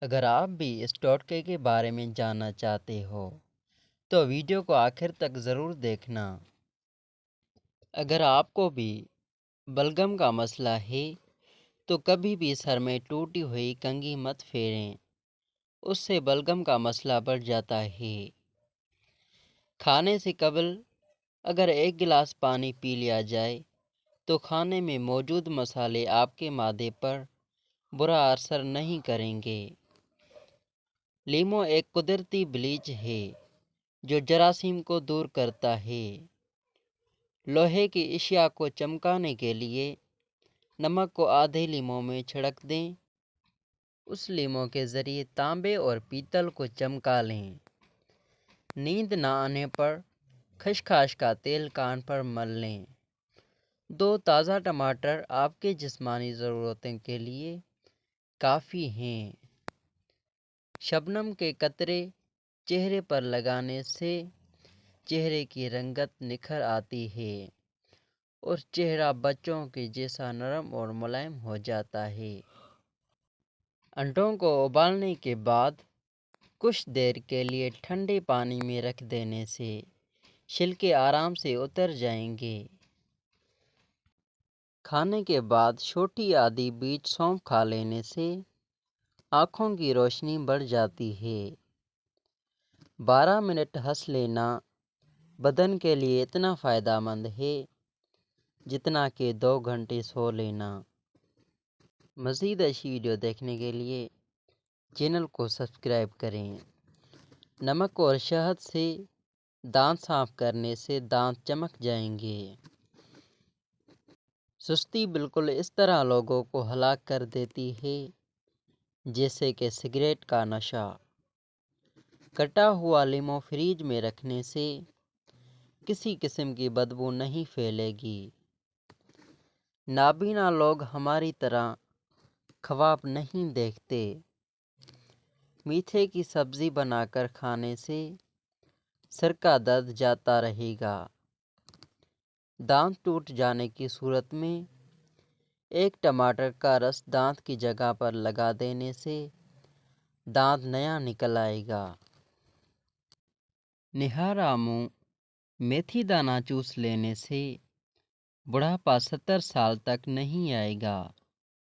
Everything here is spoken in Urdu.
اگر آپ بھی اس ٹوٹکے کے بارے میں جاننا چاہتے ہو تو ویڈیو کو آخر تک ضرور دیکھنا۔ اگر آپ کو بھی بلغم کا مسئلہ ہے تو کبھی بھی سر میں ٹوٹی ہوئی کنگھی مت پھیریں، اس سے بلغم کا مسئلہ بڑھ جاتا ہے۔ کھانے سے قبل اگر ایک گلاس پانی پی لیا جائے تو کھانے میں موجود مسالے آپ کے معدے پر برا اثر نہیں کریں گے۔ لیمو ایک قدرتی بلیچ ہے جو جراثیم کو دور کرتا ہے۔ لوہے کی اشیاء کو چمکانے کے لیے نمک کو آدھے لیمو میں چھڑک دیں، اس لیمو کے ذریعے تانبے اور پیتل کو چمکا لیں۔ نیند نہ آنے پر خشخاش کا تیل کان پر مل لیں۔ 2 تازہ ٹماٹر آپ کے جسمانی ضرورتوں کے لیے کافی ہیں۔ شبنم کے قطرے چہرے پر لگانے سے چہرے کی رنگت نکھر آتی ہے اور چہرہ بچوں کے جیسا نرم اور ملائم ہو جاتا ہے۔ انڈوں کو ابالنے کے بعد کچھ دیر کے لیے ٹھنڈے پانی میں رکھ دینے سے چھلکے آرام سے اتر جائیں گے۔ کھانے کے بعد چھوٹی آدھی بیج سونف کھا لینے سے آنکھوں کی روشنی بڑھ جاتی ہے۔ 12 منٹ ہنس لینا بدن کے لیے اتنا فائدہ مند ہے جتنا کہ 2 گھنٹے سو لینا۔ مزید اچھی ویڈیو دیکھنے کے لیے چینل کو سبسکرائب کریں۔ نمک اور شہد سے دانت صاف کرنے سے دانت چمک جائیں گے۔ سستی بالکل اس طرح لوگوں کو ہلاک کر دیتی ہے جیسے کہ سگریٹ کا نشہ۔ کٹا ہوا لیمو فریج میں رکھنے سے کسی قسم کی بدبو نہیں پھیلے گی۔ نابینا لوگ ہماری طرح خواب نہیں دیکھتے۔ میٹھے کی سبزی بنا کر کھانے سے سر کا درد جاتا رہے گا۔ دانت ٹوٹ جانے کی صورت میں 1 ٹماٹر کا رس دانت کی جگہ پر لگا دینے سے دانت نیا نکل آئے گا۔ نہارا منہ میتھی دانہ چوس لینے سے بڑھاپا 70 سال تک نہیں آئے گا۔